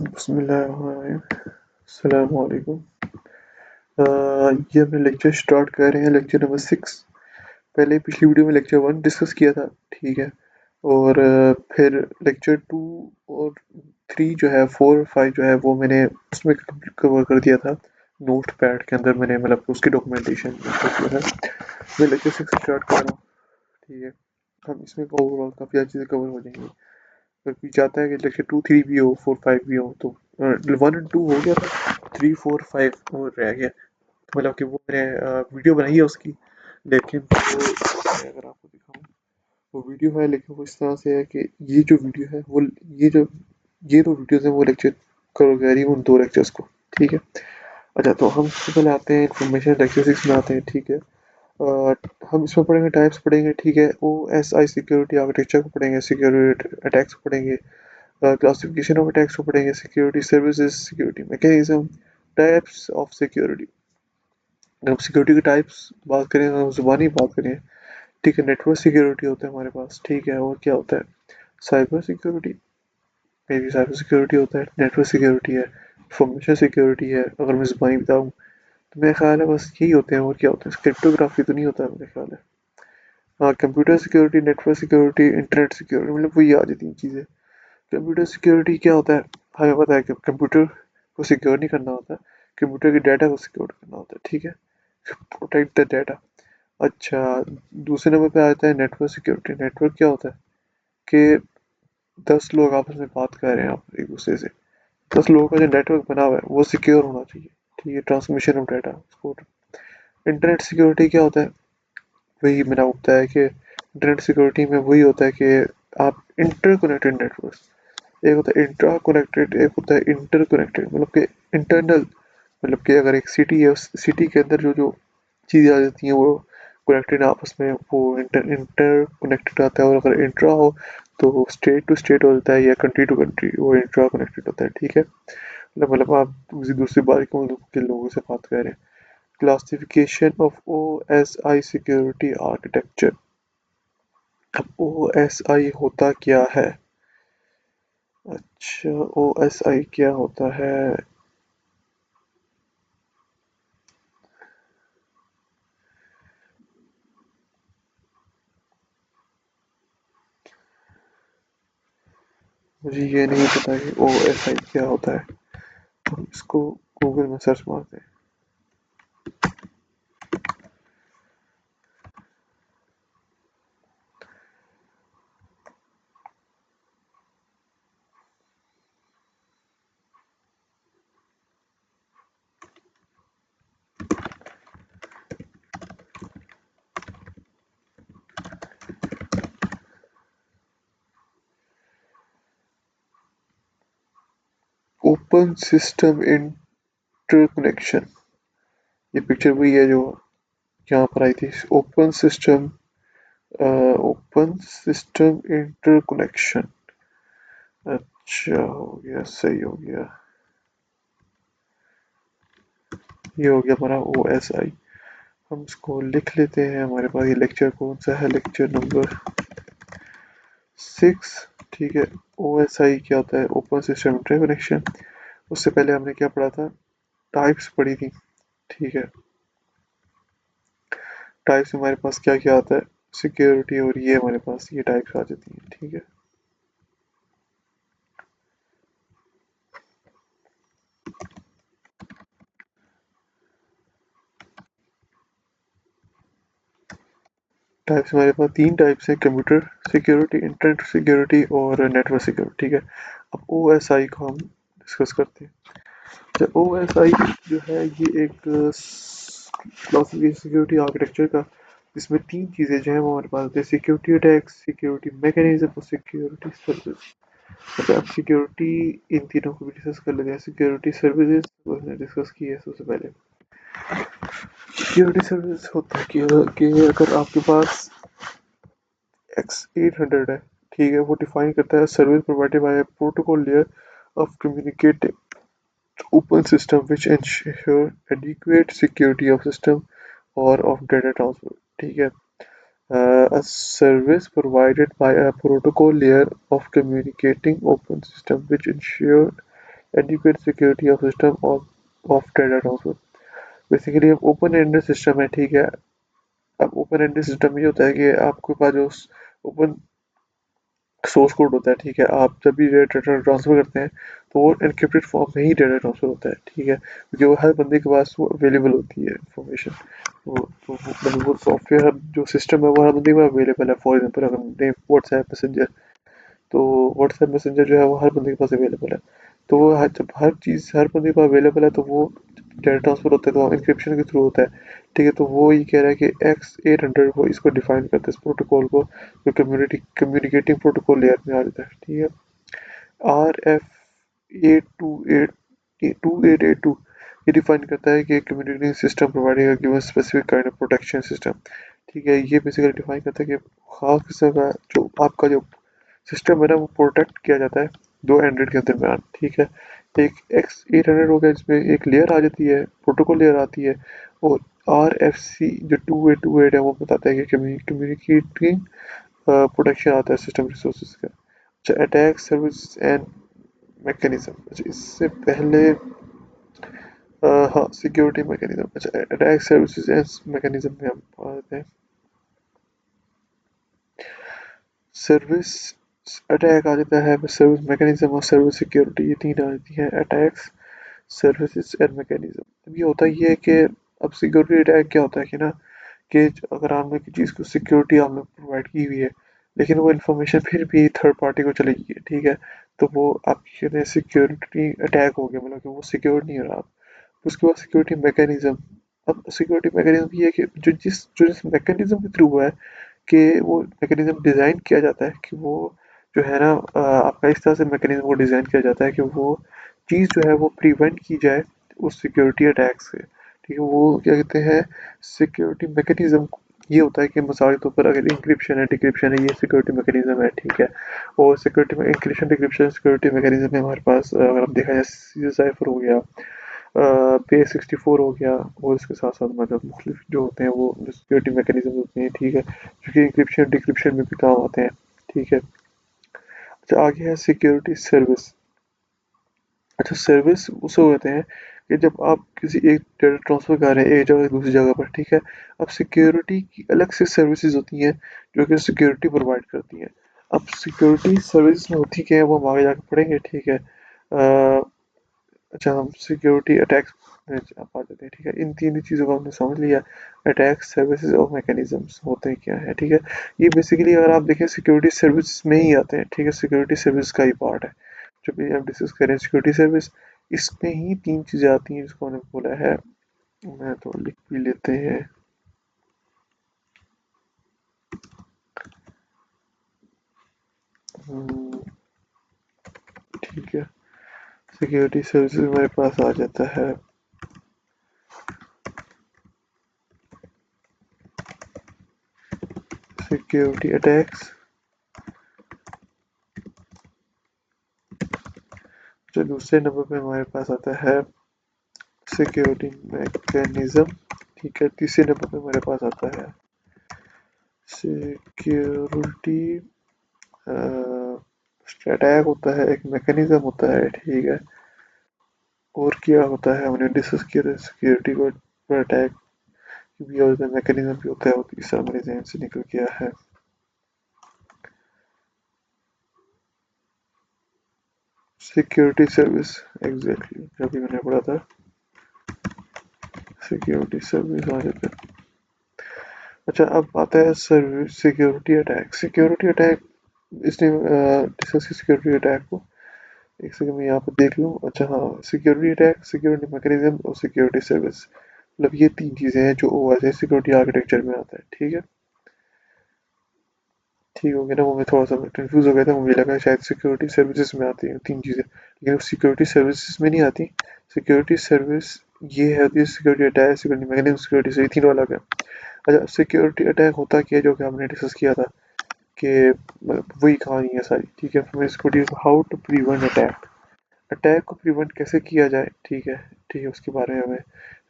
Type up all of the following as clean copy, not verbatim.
अस्सलामुअलैकुम। ये हम लेक्चर स्टार्ट कर रहे हैं, लेक्चर नंबर 6। पहले पिछली वीडियो में लेक्चर 1 डिस्कस किया था, ठीक है। और फिर लेक्चर 2 और 3 जो है, 4 और 5 जो है वो मैंने उसमें कवर कर दिया था। नोट पैड के अंदर मैंने मतलब उसकी डॉक्यूमेंटेशन किया था। मैं लेक्चर 6 स्टार्ट कर रहा हूँ, ठीक है। हम इसमें ओवरऑल काफ़ी ज़्यादा चीज़ें कवर हो जाएंगी। अगर कोई चाहता है कि लेक्चर 2 3 भी हो, 4 5 भी हो, तो 1 और 2 हो गया था, 3 4 5 और रह गया। मतलब कि वो मैंने वीडियो बनाई है उसकी, लेकिन वो मैं अगर आपको दिखाऊँ, वो वीडियो है लेकिन वो इस तरह से है कि ये जो वीडियो है वो ये दो वीडियोस हैं वो लेक्चर कवर कर रही है उन 2 लेक्चर्स को, ठीक है। अच्छा, तो हम सबसे पहले आते हैं इन्फॉर्मेशन लेक्चर 6 में आते हैं, ठीक है। हम इसमें पढ़ेंगे, टाइप्स पढ़ेंगे, ठीक है। OSI सिक्योरिटी आर्किटेक्चर को पढ़ेंगे, सिक्योरिटी अटैक्स पढ़ेंगे, क्लासिफिकेशन ऑफ अटैक्स को पढ़ेंगे, security services, security mechanism, types of security. हम सिक्योरिटी के टाइप्स बात करें, हम जुबानी बात करें, ठीक है। नेटवर्क सिक्योरिटी होता है हमारे पास, ठीक है। और क्या होता है? साइबर सिक्योरिटी, मे भी साइबर सिक्योरिटी होता है, नेटवर्क सिक्योरिटी है, इंफॉर्मेशन सिक्योरिटी है। अगर मैं जुबानी बताऊँ तो मेरा ख्याल है बस यही होते हैं। और क्या होता है? क्रिप्टोग्राफी तो नहीं होता है मेरे ख्याल है। हाँ, computer security, network security, internet security, मतलब वही आ जाती हैं चीज़ें। कंप्यूटर सिक्योरिटी क्या होता है? हमें पता है कि कंप्यूटर को सिक्योर नहीं करना होता, कंप्यूटर के डाटा को सिक्योर करना होता है, ठीक है। Protect the data. अच्छा, दूसरे नंबर पे आता है नेटवर्क सिक्योरिटी। नेटवर्क क्या होता है कि 10 लोग आपस में बात कर रहे हैं, आप एक दूसरे से, 10 लोगों का जो नेटवर्क बना हुआ है वो सिक्योर होना चाहिए, ठीक है। Transmission of data support. Internet security क्या होता है? वही मैंने आपको बताया कि इंटरनेट सिक्योरिटी में वही होता है कि आप इंटरकनेक्टेड नेटवर्क, एक होता है इंट्रा कनेक्टेड, एक होता है इंटर कनेक्टेड, मतलब कि इंटरनल, मतलब कि अगर एक सिटी है, उस सिटी के अंदर जो जो चीज़ें आ जाती हैं वो कनेक्टेड आपस में, वो इंटर इंटर कनेक्टेड आता है। और अगर इंट्रा हो तो स्टेट टू स्टेट हो जाता है, या कंट्री टू कंट्री, वो इंट्रा कनेक्टेड होता है, ठीक है। मतलब आप किसी दूसरी बात के लोगों से बात कर रहे हैं। Classification of OSI security architecture. अब OSI होता क्या है? अच्छा, OSI क्या होता है? मुझे ये नहीं पता कि OSI क्या होता है। हम इसको गूगल में सर्च मारते हैं। ओपन सिस्टम इंटरकनेक्शन, ये पिक्चर वही है जो यहाँ पर आई थी। Open system interconnection. अच्छा, हो गया, सही हो गया। ये हो गया हमारा OSI। हम इसको लिख लेते हैं। हमारे पास ये लेक्चर कौन सा है? लेक्चर नंबर 6, ठीक है। OSI क्या होता है? Open system interconnection. उससे पहले हमने क्या पढ़ा था? टाइप्स पढ़ी थी, ठीक है। टाइप्स में हमारे पास क्या क्या आता है? सिक्योरिटी, और ये हमारे पास ये टाइप्स आ जाती हैं, ठीक है। टाइप्स हमारे पास 3 टाइप्स हैं: कंप्यूटर सिक्योरिटी, इंटरनेट सिक्योरिटी और नेटवर्क सिक्योरिटी, ठीक है। अब OSI को हम डिस्कस करते हैं। तो OSI जो है ये एक क्लासिफिकेशन सिक्योरिटी आर्किटेक्चर का, जिसमें 3 चीज़ें जो हैं वो हमारे पास है: सिक्योरिटी अटैक्स, सिक्योरिटी मैकेनिज्म और सिक्योरिटी सर्विस। अच्छा, अब सिक्योरिटी इन तीनों को भी डिस्कस कर लेते हैं। सिक्योरिटी सर्विसेज हमने डिस्कस की है सबसे पहले। सिक्योरिटी सर्विस होता है कि अगर आपके पास X800 है, ठीक है, वो डिफाइन करता है service provided by protocol layer of communicating open system which ensure adequate security of system or of data transfer, ठीक है। A service provided by a protocol layer of communicating open system which ensure adequate security of system of data transfer. Basically open ended system है, ठीक है। अब open ended system में ये होता है कि आपके पास जो ओपन सोर्स कोड होता है, ठीक है, आप जब भी डेटा ट्रांसफर करते हैं तो वो एनक्रिप्टेड फॉर्म में ही डेटा ट्रांसफर होता है, ठीक है, क्योंकि वो हर बंदे के पास वो अवेलेबल होती है इन्फॉर्मेशन। मतलब वो सॉफ्टवेयर जो सिस्टम है वो हर बंदे के पास अवेलेबल है। फॉर एग्जाम्पल अगर हमने व्हाट्सएप मैसेंजर, तो व्हाट्सएप मैसेंजर जो है वो हर बंदे के पास अवेलेबल है। तो वो जब हर चीज़ हर बंदे के पास अवेलेबल है तो वो डाटा ट्रांसफर होता है तो इंक्रिप्शन के थ्रू होता है, ठीक है। तो वो ये कह रहा है कि X800 वो इसको डिफाइन करता है, इस प्रोटोकॉल को, जो कम्युनिकेटिंग प्रोटोकॉल लेयर में आ जाता है, ठीक है। RF828 ये डिफाइन करता है कि communicating system providing given specific kind of protection system, ठीक है। ये बेसिकली डिफाइन करता है कि खास किस्म का जो आपका जो सिस्टम है ना वो प्रोटेक्ट किया जाता है दो एंड्रॉइड के दरमियान, ठीक है। एक X800 हो गया जिसमें एक लेयर आ जाती है, प्रोटोकॉल लेयर आती है, और RFC जो 2828 है वो बताता है कि कम्युनिकेटिंग प्रोटेक्शन आता है सिस्टम रिसोर्सेज का। अच्छा, अटैक सर्विस एंड मैकेनिज्म। अच्छा, इससे पहले हाँ, सिक्योरिटी मैकेनिज्म। अच्छा, अटैक सर्विसेज एंड मैकेनिज्म में हम आते हैं। सर्विस अटैक आ जाता है, सर्विस मैकेनिज्म और सर्विस सिक्योरिटी, ये तीन आ जाती हैं, अटैक्स, सर्विसेज एंड मैकेनिज्म। अब ये होता ही है कि अब सिक्योरिटी अटैक क्या होता है कि ना, कि अगर आपने किसी चीज़ को सिक्योरिटी आपने प्रोवाइड की हुई है लेकिन वो इन्फॉर्मेशन फिर भी थर्ड पार्टी को चली गई है, ठीक है, तो वो आपके कहते हैं सिक्योरिटी अटैक हो गया, मतलब कि वो सिक्योर नहीं हो रहा। उसके बाद सिक्योरिटी मैकेनिज्म। अब सिक्योरिटी मैकेनिज्म ये है कि जो जिस मैकेनिज्म के थ्रू हुआ है कि वो मैकेनिज्म डिज़ाइन किया जाता है कि वो जो है ना आपका इस तरह से मैकेनिज्म को डिज़ाइन किया जाता है कि वो चीज़ जो है वो प्रिवेंट की जाए उस सिक्योरिटी अटैक से, ठीक है। वो क्या कहते हैं, सिक्योरिटी मैकेनिज्म ये होता है कि मिसाल के तौर पर अगर इंक्रिप्शन है डिक्रिप्शन है, ये सिक्योरिटी मैकेनिज्म है, ठीक है। और सिक्योरिटी में इंक्रिप्शन डिक्रिप्शन सिक्योरिटी मैकेनिज्म में हमारे पास अगर हम देखा जाए साइफर हो गया, पे 64 हो गया, और इसके साथ साथ मतलब मुख्तलिफ जो होते हैं वो जो सिक्योरिटी मैकेनिज्म होते हैं, ठीक है, जो कि इंक्रिप्शन डिक्रिप्शन में भी काम आते हैं, ठीक है। अच्छा, आगे है सिक्योरिटी सर्विस। अच्छा, सर्विस उसे कहते हैं कि जब आप किसी एक डेटा ट्रांसफर कर रहे हैं एक जगह से दूसरी जगह पर, ठीक है। अब सिक्योरिटी की अलग से सर्विसेज होती हैं जो कि सिक्योरिटी प्रोवाइड करती हैं। अब सिक्योरिटी सर्विस में होती क्या है वो हम आगे जाकर पढ़ेंगे, ठीक है। अच्छा, हम सिक्योरिटी अटैक्स में आप आ जाते हैं, ठीक है। इन तीन चीज़ों को हमने समझ लिया, अटैक सर्विसेज और मैकेनिज्म्स होते हैं क्या है, ठीक है। ये बेसिकली अगर आप देखें सिक्योरिटी सर्विस में ही आते हैं, ठीक है, सिक्योरिटी सर्विस का ही पार्ट है जो भी हम डिस्कस करें सिक्योरिटी सर्विस। इसमें ही तीन चीज़ें आती हैं जिसको हमने बोला है, मैं तो लिख भी लेते हैं। ठीक है, सिक्योरिटी सर्विसेज हमारे पास आ जाता है सिक्योरिटी अटैक्स। जो दूसरे नंबर पे हमारे पास आता है सिक्योरिटी मैकेनिज्म, ठीक है। तीसरे नंबर पे हमारे पास आता है सिक्योरिटी अटैक होता है, एक मैकेनिज्म होता है, ठीक है। और क्या होता है हमने डिस्कस किया था सिक्योरिटी को अटैक भी होता है, मैकेनिज्म भी होता है, वो तीसरा मेरे जहन से निकल गया है। सिक्योरिटी सर्विस, एग्जैक्टली जो भी मैंने पढ़ा था, सिक्योरिटी सर्विस आ जाता है। अच्छा, अब आता है service security attack. Security attack इसने डिस्कस की सिक्योरिटी अटैक को, एक सेकंड में यहाँ पर देख लूँ। अच्छा हाँ, सिक्योरिटी अटैक, सिक्योरिटी मैकेनिज्म और सिक्योरिटी सर्विस, मतलब ये तीन चीज़ें हैं जो ओएसआई सिक्योरिटी आर्किटेक्चर में आता है, ठीक है। ठीक हो गया ना, वो मैं थोड़ा सा कंफ्यूज हो गया था, मुझे लगा शायद सिक्योरिटी सर्विसेज में आती हैं तीन चीज़ें, लेकिन वो सिक्योरिटी सर्विसेज में नहीं आती। सिक्योरिटी सर्विस ये है होती है security attack, security mechanism, security से ये तीनों अलग है। अच्छा, सिक्योरिटी अटैक होता क्या है जो कि हमने डिस्कस किया था कि मतलब वही कहानी है सारी, ठीक है। फिर इसको how to prevent attack, attack को प्रिवेंट कैसे किया जाए, ठीक है। ठीक है, उसके बारे में हमें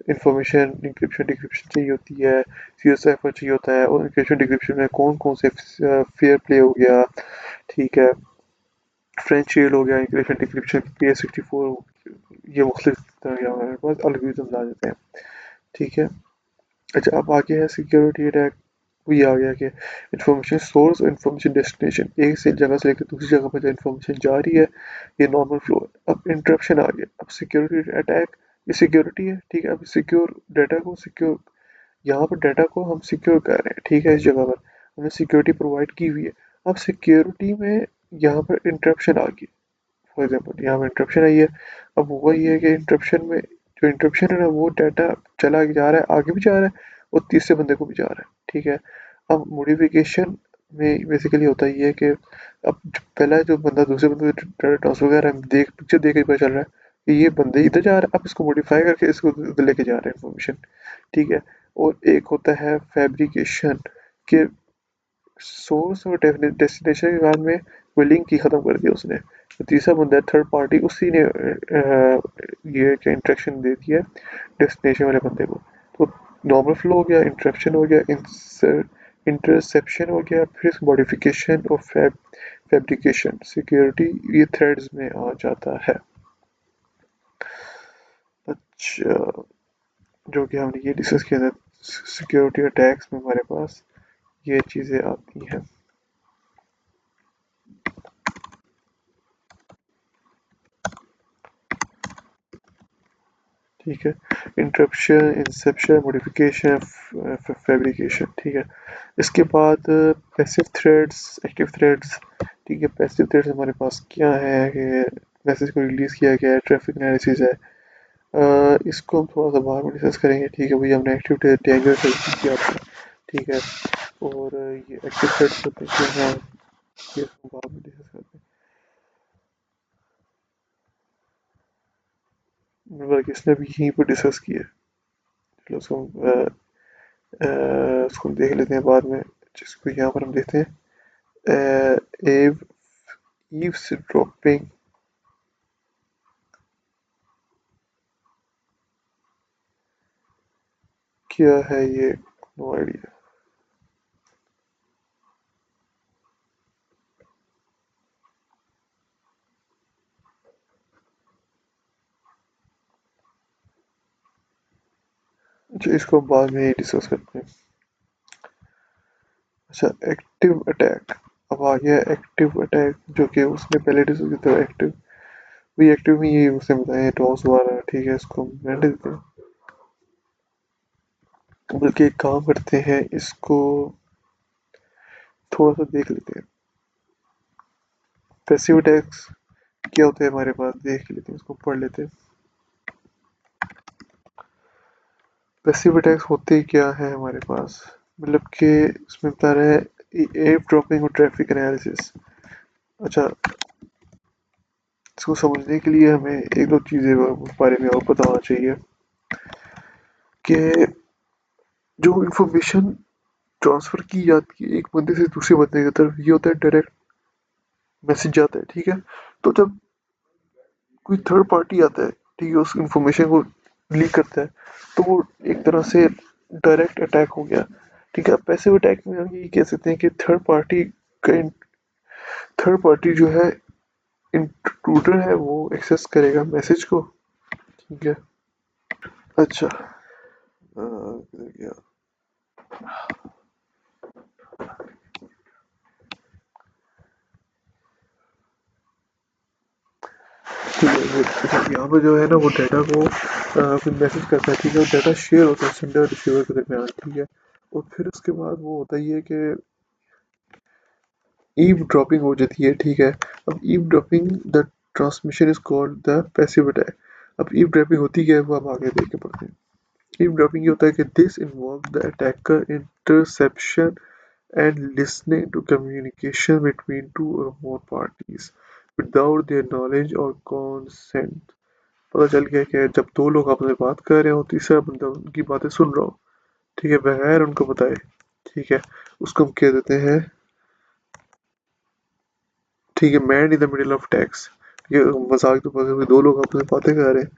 इंफॉर्मेशन इंक्रिप्शन डिक्रिप्शन चाहिए होती है, सीएसएफ चाहिए होता है, और इंक्रिप्शन डिक्रिप्शन में कौन कौन से फेयर प्ले हो गया, ठीक है, डिफरेंशियल हो गया, इंक्रिप्शन डिक्रिप्शन, PA64, ये मुख्तलिफ तरह के हमारे पास एल्गोरिथम्स आ जाते हैं। ठीक है। अच्छा, अब आगे है सिक्योरिटी अटैक। वही आ गया कि इंफॉर्मेशन सोर्स और इंफॉर्मेशन डेस्टिनेशन, एक से जगह से लेकर दूसरी जगह पर जो इंफॉर्मेशन जा रही है, ये नॉर्मल फ्लो है। अब इंटरप्शन आ गया। अब सिक्योरिटी अटैक, ये सिक्योरिटी है, ठीक है। अब सिक्योर डाटा को सिक्योर, यहाँ पर डाटा को हम सिक्योर कर रहे हैं, ठीक है। इस जगह पर हमने सिक्योरिटी प्रोवाइड की हुई है। अब सिक्योरिटी में यहाँ पर इंटरप्शन आ गई। फॉर एग्जाम्पल यहाँ पर इंटरप्शन आई है। अब हुआ ये है कि इंटरप्शन में जो इंटरप्शन है ना, वो डाटा चला जा रहा है, आगे भी जा रहा है और तीसरे बंदे को भी जा रहा है, ठीक है। अब मॉडिफिकेशन में बेसिकली होता ये है कि अब पहला जो बंदा दूसरे बंदे को डाटा ट्रांसफर कर रहा है, देख पिक्चर देख के पता चल रहा है कि ये बंदे इधर जा रहा है, अब इसको मॉडिफाई करके इसको उधर लेके जा रहे हैं इन्फॉर्मेशन, ठीक है। और एक होता है फैब्रिकेशन, के सोर्स और डेस्टिनेशन के बाद में वो लिंक ही ख़त्म कर दिया उसने। तो तीसरा बंदा है थर्ड पार्टी, उसी ने ये क्या इंटरेक्शन दे दिया डेस्टिनेशन वाले बंदे को। तो नॉर्मल फ्लो हो गया, इंटरप्शन हो गया, इंटरसेप्शन हो गया, फिर मॉडिफिकेशन और फैब्रिकेशन, सिक्योरिटी, ये थ्रेड्स में आ जाता है। अच्छा, जो कि हमने ये डिस्कस किया था, सिक्योरिटी अटैक्स में हमारे पास ये चीज़ें आती हैं। ठीक है। इंटरप्शन, इंसेप्शन, मॉडिफिकेशन, फैब्रिकेशन, ठीक है। इसके बाद पैसिव थ्रेड्स, एक्टिव थ्रेड्स, ठीक है। पैसिव थ्रेड्स हमारे पास क्या है कि मैसेज को रिलीज़ किया गया है, ट्रैफिक एनालिसिस है। इसको हम थोड़ा सा बाद में डिस्कस करेंगे, ठीक है। भैया हमने एक्टिव टैगर किया था, ठीक है। और ये एक्टिव थ्रेड्स होते हैं कि हाँ, ये इसको बाद में डिस्कस करते हैं, बल्कि इसने भी यहीं पर डिस्कस किया है। चलो उसको उसको हम देख लेते हैं बाद में, जिसको यहाँ पर हम देखते हैं एव ईव्सड्रॉपिंग। क्या है ये? No idea. अच्छा, इसको हम बाद में ही डिस्कस करते हैं। अच्छा, एक्टिव अटैक। अब आ गया एक्टिव अटैक, जो कि उसने पहले डिस्कस किया था। एक्टिव, वही एक्टिव में ये उसने बताया टॉस वाला, ठीक है। इसको हम रहने देते हैं, बल्कि एक काम करते हैं, इसको थोड़ा सा देख लेते हैं। पैसिव अटैक्स क्या होते हैं हमारे पास, देख लेते हैं, इसको पढ़ लेते हैं। पैसिव अटैक्स होते क्या है हमारे पास, मतलब कि इसमें बता रहे हैं एयर ड्रॉपिंग और ट्रैफिक एनालिसिस। अच्छा, इसको समझने के लिए हमें एक दो चीज़ें बारे में और पता होना चाहिए कि जो इंफॉर्मेशन ट्रांसफ़र की जाती है एक बंदे से दूसरे बंदे की तरफ, ये होता है डायरेक्ट मैसेज जाता है, ठीक है। तो जब कोई थर्ड पार्टी आता है, ठीक है, उस इंफॉर्मेशन को लीक करता है, तो वो एक तरह से डायरेक्ट अटैक हो गया, ठीक है। पैसिव अटैक में हम ये कह सकते हैं कि का थर्ड पार्टी जो है, इंट्रूडर है, वो एक्सेस करेगा मैसेज को, ठीक है। अच्छा, किधर गया? ठीक है, यहाँ पे जो है ना, वो डाटा को फिर मैसेज करता है, ठीक है। डाटा शेयर होता है सेंडर रिसीवर के दरमियान, ठीक है। और फिर उसके बाद वो होता ही है कि ईव ड्रॉपिंग हो जाती है, ठीक है। अब eavesdropping, the transmission is called the passive attack. अब ईव ड्रॉपिंग होती क्या है, वो आप आगे देख के पढ़ते हैं। ईव ड्रॉपिंग ये होता है कि this involve the attacker interception and listening to communication between two or more parties without their knowledge or consent। पता चल गया कि जब दो लोग आपस में बात कर रहे हो, तीसरा बंदा उनकी बातें सुन रहा हो, ठीक है, बगैर उनको बताए, ठीक है, उसको हम कह देते हैं, ठीक है, man in the middle of tax. ये मजाक तो बगैर दो लोग आपस में बातें कर रहे हैं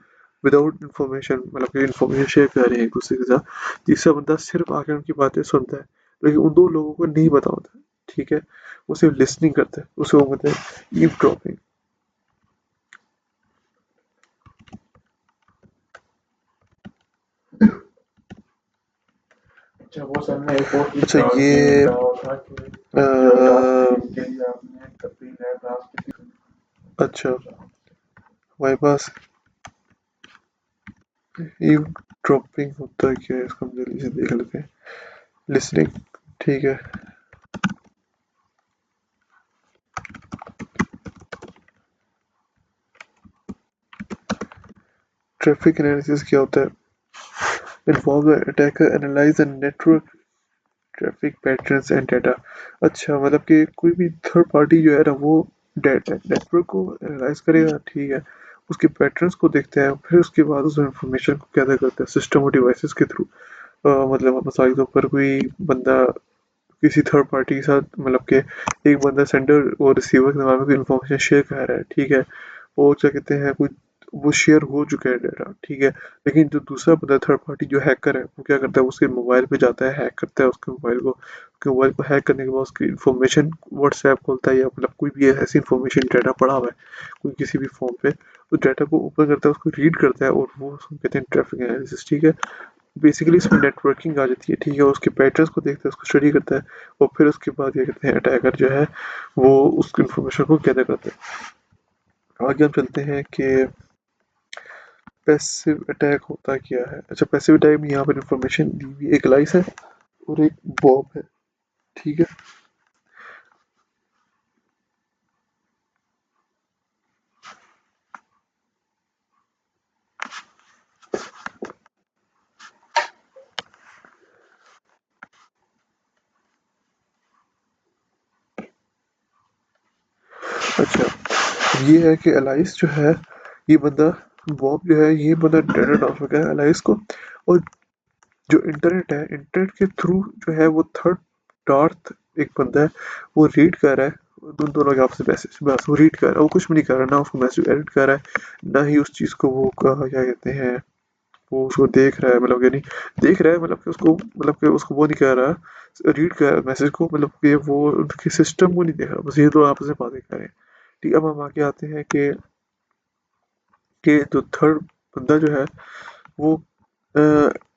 विदाउट इन्फॉर्मेशन, मतलब कि इन्फॉर्मेशन शेयर कर रहे हैं एक दूसरे के साथ, तीसरा बंदा सिर्फ आके उनकी बातें सुनता है, लेकिन उन दो लोगों को नहीं पता होता, ठीक है। वो सिर्फ लिसनिंग करता है, उसे वो कहते हैं ईव ड्रॉपिंग। अच्छा ये अच्छा हमारे पास ईव ड्रॉपिंग होता है क्या है, इसको हम जल्दी से देख लेते हैं। लिसनिंग, ठीक है। ट्रैफिक एनालिसिस क्या होता है? Involve the attacker analyse the network traffic patterns and data. अच्छा मतलब कि कोई भी थर्ड पार्टी जो है ना वो डाटा नेटवर्क को एनालाइज करेगा, ठीक है, उसके पैटर्न्स को देखता है, फिर उसके बाद उस इंफॉर्मेशन को गैदर करता है सिस्टम और डिवाइसेस के थ्रू। मतलब मिसाल के ऊपर कोई बंदा किसी थर्ड पार्टी के साथ मतलब कि एक बंदा सेंडर और रिसीवर के बारे में कोई इन्फॉर्मेशन शेयर कर रहा है, ठीक है, और क्या कहते हैं कोई वो शेयर हो चुका है डाटा, ठीक है, लेकिन जो दूसरा बंदा थर्ड पार्टी जो हैकर है वो क्या करता है उसके मोबाइल पे जाता है, हैक करता है उसके मोबाइल को हैक करने के बाद उसकी इन्फॉर्मेशन व्हाट्सएप खोलता है या मतलब कोई भी ऐसी इन्फॉर्मेशन डाटा पड़ा हुआ है कोई किसी भी फॉर्म पे, उस डाटा को ओपन करता है, उसको रीड करता है और वो उसको कहते हैं ट्रैफिक एनालिसिस, ठीक है। बेसिकली इसमें नेटवर्किंग आ जाती है, ठीक है, उसके पैटर्न्स को देखता है, उसको स्टडी करता है और फिर उसके बाद क्या कहते हैं अटैकर जो है वो उस इन्फॉर्मेशन को गैदर करता है। आगे हम चलते हैं कि पैसिव अटैक होता क्या है। अच्छा पैसिव अटैक में यहाँ पर इंफॉर्मेशन दी हुई एक लाइस है और एक बॉब है, ठीक है। अच्छा ये है कि एलाइस जो है ये बंदा बॉब जो है ये बंदा डाटा ट्रांसफर कर एलाइस को, और जो इंटरनेट है इंटरनेट के थ्रू जो है वो थर्ड डार्थ एक बंदा है वो रीड कर रहा है दोनों के आपस में मैसेज, बस वो रीड कर रहा है, वो कुछ भी नहीं कर रहा, ना उसको मैसेज एडिट कर रहा है ना ही उस चीज़ को वो क्या कहते हैं वो उसको देख रहा है, मतलब यानी देख रहा है मतलब कि उसको मतलब कि उसको वो नहीं कर रहा रीड कर मैसेज को, मतलब कि वो उनके सिस्टम को नहीं देख रहा, बस ये दो आपस में बातें कर रहे हैं। ठीक है, अब हम आगे आते हैं कि जो थर्ड बंदा जो है वो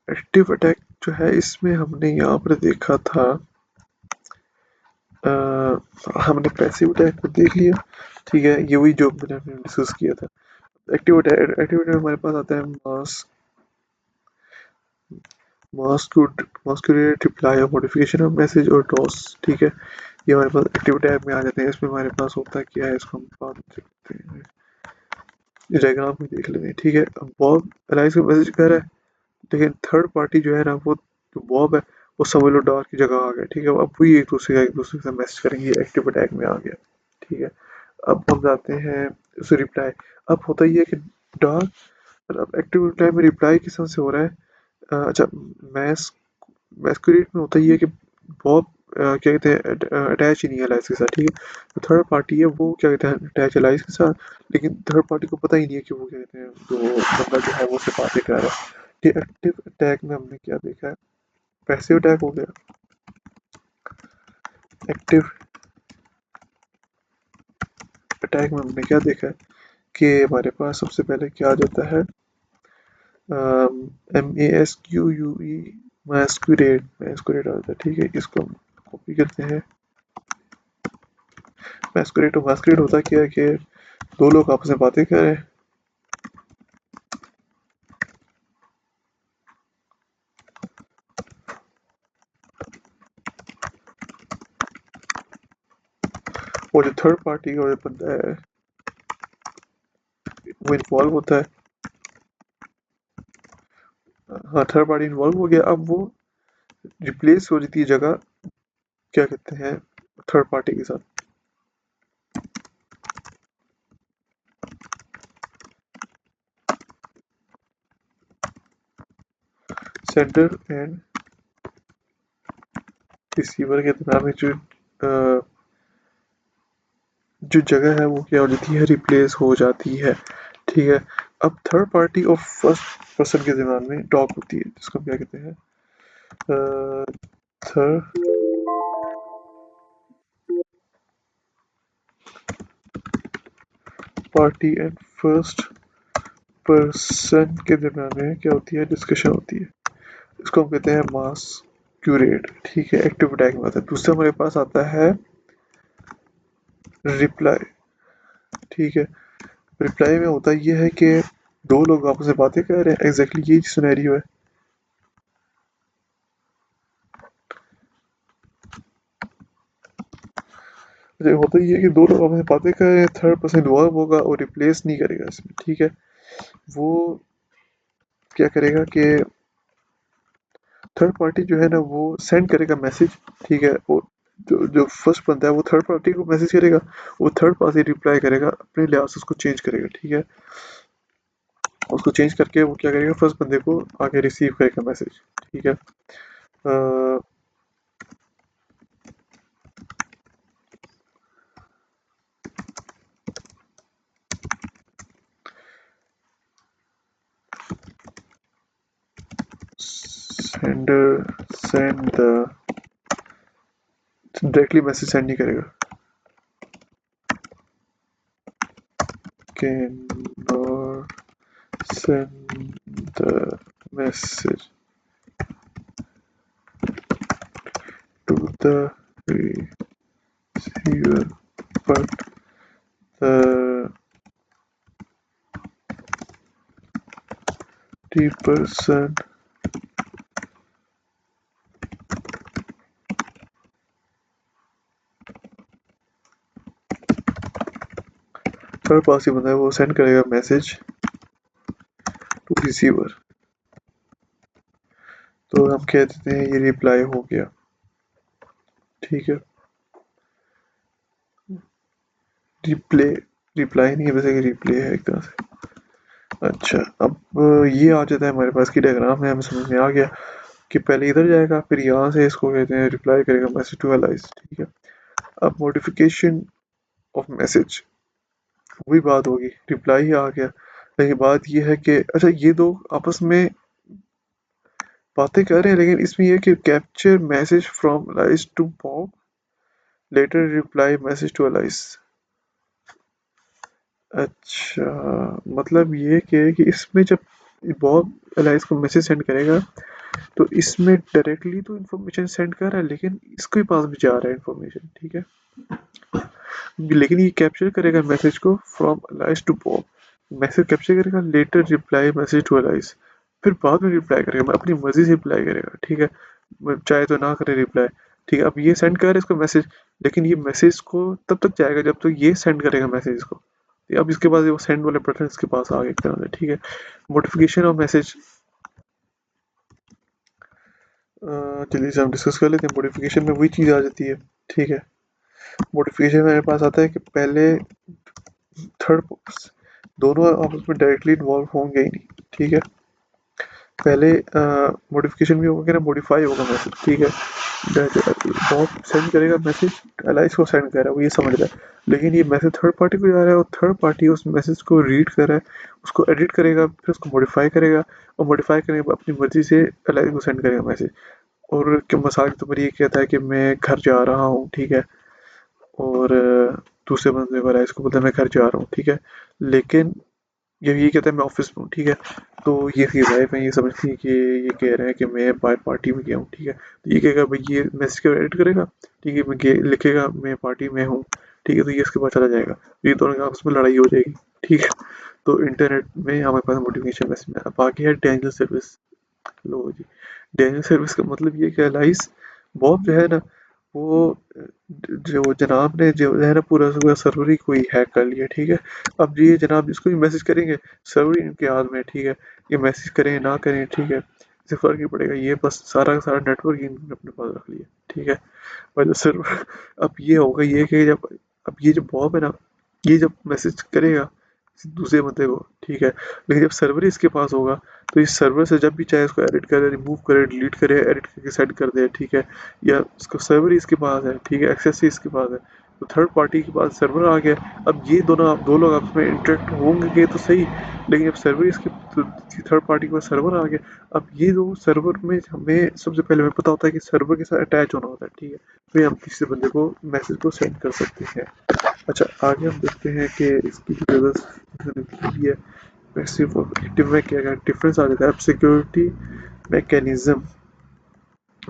एक्टिव अटैक जो है इसमें हमने यहाँ पर देखा था हमने पैसिव अटैक को देख लिया, ठीक है, ये वही जो मैंने डिस्कस किया था। एक्टिव अटैक हमारे पास आता है मास्कुलेट रिप्लाई और मॉडिफिकेशन ऑफ मैसेज और टॉस, ठीक है, ये हमारे पास एक्टिव टैब में आ जाते हैं। इसमें हमारे पास होता क्या है इसको हम बात देखते हैं, डायग्राम में देख लेते हैं, ठीक है। अब बॉब एलाइस को मैसेज कर रहा है लेकिन थर्ड पार्टी जो है ना वो जो बॉब है वो समझ लो डार्क की जगह आ गया, ठीक है, अब वही एक दूसरे के साथ मैसेज करेंगे, एक्टिव अटैक में आ गया, ठीक है। अब हम जाते हैं उस रिप्लाई, अब होता ये है कि डार्क मतलब एक्टिव अटैक में रिप्लाई किस तरह से हो रहा है। अच्छा मैस मैस्कुलेट में होता ही है कि बॉब क्या कहते हैं अटैच ही नहीं है एलाइस के साथ, ठीक है, तो थर्ड पार्टी है वो क्या कहते हैं अटैच एलाइस के साथ, लेकिन थर्ड पार्टी को पता ही नहीं है कि वो क्या कहते हैं जो बंदा जो है वो उससे बातें कर रहा है। ठीक, एक्टिव अटैक में हमने क्या देखा है, पैसिव अटैक हो गया। एक्टिव अटैक में हमने क्या देखा है कि हमारे पास सबसे पहले क्या आ जाता है MASQUE मैस्कुरेट आ जाता है, ठीक है, इसको हम कॉपी करते हैं। मैस्कुरेट होता क्या है कि दो लोग आपस में बातें कर रहे हैं, और जो थर्ड पार्टी और बंदा है वो इन्वॉल्व होता है। हाँ थर्ड पार्टी इन्वॉल्व हो गया, अब वो रिप्लेस हो जाती है जगह क्या कहते हैं थर्ड पार्टी के साथ। सेंडर एंड रिसीवर के दरम्यान में जो जगह है वो क्या हो जाती है रिप्लेस हो जाती है, ठीक है। अब थर्ड पार्टी और फर्स्ट पर्सन के दरम्यान में टॉक होती है जिसको हम क्या कहते हैं third party and first person के दरम्यान में क्या होती है डिस्कशन होती है, इसको हम कहते हैं मास एक्यूरेट, ठीक है, एक्टिव टैग में आता है। दूसरा हमारे पास आता है रिप्लाई, ठीक है। रिप्लाई में होता ये है कि दो लोग आपस में बातें कर रहे हैं, एग्जैक्टली यही सिनेरियो है। होता ये है कि दो लोग आपस में बातें कर रहे हैं, थर्ड पर्सन इन्वॉल्व होगा और रिप्लेस नहीं करेगा इसमें, ठीक है। वो क्या करेगा कि थर्ड पार्टी जो है ना वो सेंड करेगा मैसेज, ठीक है। और जो जो फर्स्ट बंदा है वो थर्ड पार्टी को मैसेज करेगा, वो थर्ड पार्टी रिप्लाई करेगा, अपने लिहाज से उसको चेंज करेगा, ठीक है। उसको चेंज करके वो क्या करेगा, फर्स्ट बंदे को आगे रिसीव करेगा मैसेज, ठीक है। Send the directly message send नहीं करेगा, can not send the message to the receiver but the person third party बंदा है वो सेंड करेगा मैसेज टू रिसीवर, तो हम कह देते हैं ये रिप्लाई हो गया, ठीक है। रिप्ले रिप्लाई नहीं है वैसे, रिप्ले है एक तरह से। अच्छा, अब ये आ जाता है हमारे पास की डायग्राम है, हमें समझ में आ गया कि पहले इधर जाएगा, फिर यहाँ से इसको कहते हैं रिप्लाई करेगा मैसेज टू एलाइज, ठीक है। अब मॉडिफिकेशन ऑफ मैसेज वही बात होगी, रिप्लाई ही आ गया, लेकिन बात ये है कि अच्छा ये दो आपस में बातें कर रहे हैं, लेकिन इसमें यह कि capture message from Alice to Bob, later reply message to Alice. अच्छा, मतलब ये कि इसमें जब बॉब एलाइज को मैसेज सेंड करेगा तो इसमें डायरेक्टली तो इन्फॉर्मेशन सेंड कर रहा है, लेकिन इसके पास भी जा रहा है इन्फॉर्मेशन, ठीक है। लेकिन ये कैप्चर करेगा मैसेज को from Alice to Bob, message capture करेगा, later reply message to Alice, फिर बाद में रिप्लाई करेगा, मैं अपनी मर्जी से रिप्लाई करेगा, ठीक है। चाहे तो ना करे रिप्लाई, ठीक है। अब ये सेंड कर रहा है इसको मैसेज, लेकिन ये मैसेज को तब तक जाएगा जब तक तो ये सेंड करेगा मैसेज को। अब इसके बाद वो सेंड वाला बटन इसके पास आ गया एक तरह से, ठीक है। नोटिफिकेशन ऑफ मैसेज, चलिए इसे हम डिस्कस कर लेते हैं। मॉडिफिकेशन में वही चीज़ आ जाती है, ठीक है। मॉडिफिकेशन मेरे पास आता है कि पहले थर्ड दोनों आपस में डायरेक्टली इन्वॉल्व होंगे ही नहीं, ठीक है। पहले मॉडिफिकेशन भी होगा ना, मॉडिफाई होगा मैसेज, ठीक है। बॉब सेंड करेगा मैसेज, एलाइस को सेंड कर रहा है, वो ये समझ रहा है, लेकिन ये मैसेज थर्ड पार्टी को जा रहा है और थर्ड पार्टी उस मैसेज को रीड कर रहा है, उसको एडिट करेगा, फिर उसको मॉडिफाई करेगा, और मॉडिफाई करने के बाद अपनी मर्जी से एलाइस को सेंड करेगा मैसेज। और क्या मसाल के तौर पर ये कहता है कि मैं घर जा रहा हूँ, ठीक है। और दूसरे बंदे को एलाइस को बोलता है मैं घर जा रहा हूँ, ठीक है। लेकिन ये कहता है मैं ऑफिस में हूँ, ठीक है। तो ये इसकी वाइफ है, ये समझती है कि ये कह रहे हैं कि मैं बाहर पार्टी में गया हूँ, ठीक है। तो ये कहेगा भाई, ये मैसेज को एडिट करेगा, ठीक है, लिखेगा मैं पार्टी में हूँ, ठीक है। तो ये इसके पास चला जाएगा, ये दोनों के आपस में लड़ाई हो जाएगी, ठीक है। तो इंटरनेट में हमारे पास मोटिवेशन मैसेज में अब आगे है डेंजर सर्विस। लो जी, डेंजर सर्विस का मतलब ये कि लाइस बॉब जो है ना, वो जो जनाब ने जो है ना पूरा पूरा सर्वर ही कोई हैक कर लिया, ठीक है। अब ये जनाब जिसको भी मैसेज करेंगे, सर्वर ही इनके हाथ में है, ठीक है। ये मैसेज करें ना करें, ठीक है, इससे फर्क नहीं पड़ेगा, ये बस सारा का सारा नेटवर्क ही इन्होंने अपने पास रख लिया, ठीक है। और जो सर्वर अब ये होगा ये कि जब अब ये जो बॉब है ना, ये जब मैसेज करेगा दूसरे बंदे को, ठीक है, लेकिन जब सर्वर ही इसके पास होगा तो इस सर्वर से जब भी चाहे उसको एडिट करे, रिमूव करे, डिलीट करे, एडिट करके सेंड कर दे, ठीक है। या उसका सर्वर ही इसके पास है, ठीक है, एक्सेस ही इसके पास है, तो थर्ड पार्टी के पास सर्वर आ गया। अब ये दोनों दो लोग आपस में इंटरेक्ट होंगे तो सही, लेकिन जब सर्वर इसके तो थर्ड पार्टी के पास सर्वर आ गया, अब ये दो सर्वर में हमें सबसे पहले हमें पता होता है कि सर्वर के साथ अटैच होना होता है, ठीक है। फिर हम किसी बंदे को मैसेज को सेंड कर सकते हैं। अच्छा, आगे हम देखते हैं कि इसकी जो जगह है पैसिव और एक्टिव में क्या क्या डिफरेंस आ जाता है। अब सिक्योरिटी मैकेनिज्म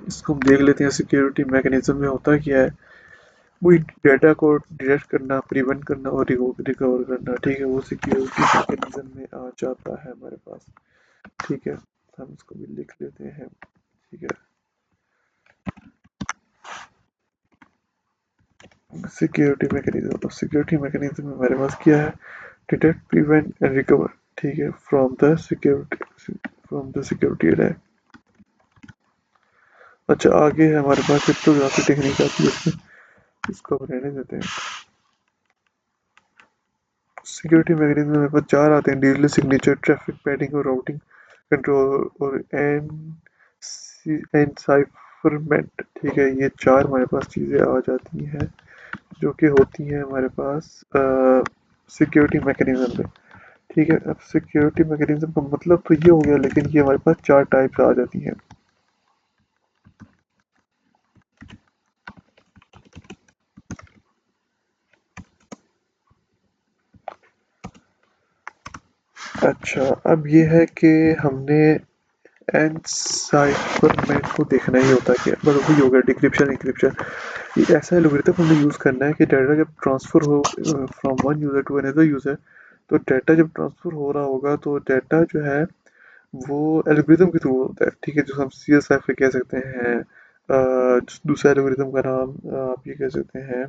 इसको हम देख लेते हैं सिक्योरिटी मैकेनिज्म में होता क्या है। वही डेटा को डिटेक्ट करना, प्रिवेंट करना और रिकवर करना, ठीक है, वो सिक्योरिटी मैकेनिज्म में आ जाता है हमारे पास। ठीक है, हम इसको भी लिख लेते हैं। ठीक है, सिक्योरिटी मैकेनिज्म में हमारे पास क्या है, डिटेक्ट, प्रिवेंट एंड रिकवर, ठीक है, फ्रॉम द सिक्योरिटी अटैक। अच्छा, आगे है हमारे पास क्रिप्टोग्राफी टेक्निक आती है इसमें, इसको हम रहने देते हैं। सिक्योरिटी मैकेनिज्म में हमारे पास चार आते हैं, डिजिटल सिग्नेचर, ट्रैफिक पैडिंग और राउटिंग कंट्रोल और एनसाइफरमेंट। ठीक है, ये चार हमारे पास चीज़ें आ जाती हैं जो कि होती हैं हमारे पास सिक्योरिटी मैकेनिज्म में। ठीक है, अब सिक्योरिटी मैकेनिज्म का मतलब तो ये हो गया, लेकिन ये हमारे पास चार टाइप्स आ जाती हैं। अच्छा, अब ये है कि हमने एनसाइफरमेंट को देखना ही होता है कि मतलब वही हो गया डिक्रिप्शन इंक्रिप्शन। ये ऐसा एल्गोरिथम हमें यूज़ करना है कि डाटा जब ट्रांसफ़र हो from one user to another user, तो डाटा जब ट्रांसफ़र हो रहा होगा तो डाटा जो है वो एल्गोरिथम के थ्रू होता है। ठीक है, जो हम सी एस एफ कह सकते हैं। दूसरा एल्गोरिथम का नाम आप ये कह सकते हैं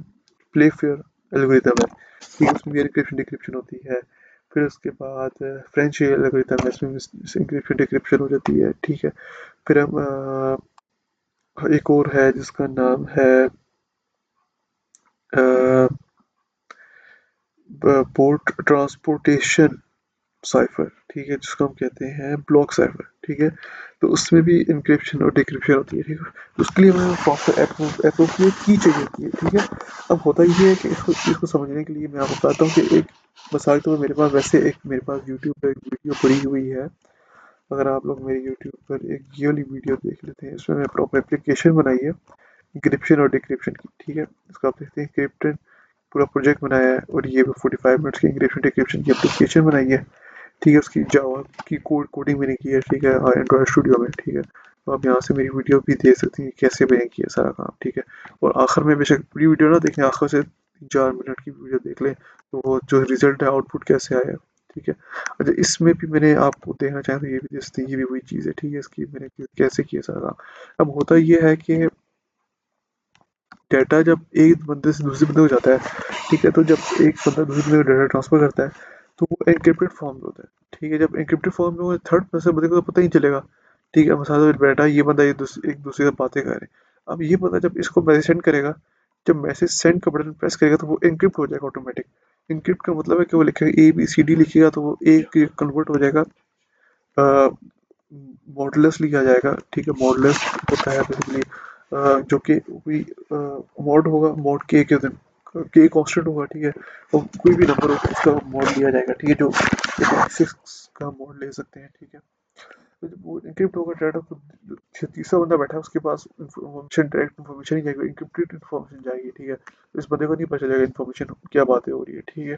प्ले फेयर एल्गोरिथम है। ठीक है, उसमें भी एन्क्रिप्शन डिक्रिप्शन होती है। फिर उसके बाद फ्रेंच एल्गोरिथम है, इसमें एन्क्रिप्शन डिक्रिप्शन हो जाती है। ठीक है, फिर हम एक और है जिसका नाम है पोर्ट ट्रांसपोर्टेशन साइफर। ठीक है, जिसको हम कहते हैं ब्लॉक साइफर। ठीक है, तो उसमें भी इंक्रिप्शन और डिक्रिप्शन होती है। ठीक है, तो उसके लिए हमें प्रॉपर अप्रोप्रिएट की चाहिए होती है। ठीक है, अब होता ये है कि इसको इसको समझने के लिए मैं आपको बताता हूँ कि एक मिसाल तो मेरे पास वैसे एक मेरे पास यूट्यूब पर एक वीडियो पड़ी हुई है। अगर आप लोग मेरे यूट्यूब पर एक ये वाली वीडियो देख लेते हैं, इसमें मैं प्रॉपर एप्लीकेशन बनाई है इंक्रिप्शन और डिक्रिप्शन की। ठीक है, इसको आप देखते हैं क्रिप्टन पूरा प्रोजेक्ट बनाया है, और ये 45 मिनट्स की इंक्रिप्शन डिक्रिप्शन की एप्लीकेशन बनाई है। ठीक है, उसकी जावा की कोडिंग मैंने की है। ठीक है, एंड्रॉयड स्टूडियो में। ठीक है, तो आप यहाँ से मेरी वीडियो भी देख सकते हैं कैसे मैंने किया सारा काम। ठीक है, और आखिर में बेशक पूरी वीडियो ना देखें, आखिर से 4 मिनट की वीडियो देख लें तो वो जो रिजल्ट है आउटपुट कैसे आया। ठीक है, अच्छा, इसमें भी मैंने आपको देखना चाहें तो ये भी देख सकते हैं, ये भी वही चीज़ है। ठीक है, इसकी मैंने कैसे किया सारा काम। अब होता ये है कि डाटा जब एक बंदे से दूसरे बंदे को जाता है, ठीक है, तो जब एक बंदा दूसरे बंदे को डाटा ट्रांसफर करता है तो वो एन्क्रिप्टेड फॉर्म में होता है। ठीक है, जब एन्क्रिप्टेड फॉर्म में वो थर्ड पर्सन बंदे को तो पता ही नहीं चलेगा। ठीक है, मसाला बैठा ये बंदा एक दूसरे से बातें कर रहे हैं। अब ये बंदा जब इसको मैसेज सेंड करेगा, जब मैसेज सेंड का बटन प्रेस करेगा तो वो एन्क्रिप्ट हो जाएगा ऑटोमेटिक। एन्क्रिप्ट का मतलब है कि वो लिखेगा ए बी सी डी लिखेगा तो वो ए कन्वर्ट हो जाएगा मॉडुलस लिखा जाएगा। ठीक है, मॉडुलस होता है बेसिकली जो कि कोई मॉड होगा, मॉड के कांस्टेंट होगा। ठीक है, और कोई भी नंबर होगा उसका मॉड लिया जाएगा। ठीक है, जो 86 का मॉड ले सकते हैं। ठीक है, तो जब वो इंक्रिप्ट होगा डाटा तो जो तीसरा बंदा बैठा है उसके पास इंफॉर्मेशन, डायरेक्ट इंफॉर्मेशन ही जाएगी, इंक्रिप्टेड इंफॉर्मेशन जाएगी। ठीक है, तो इस बंदे को नहीं पता चलेगा इंफॉर्मेशन क्या बातें हो रही है। ठीक है,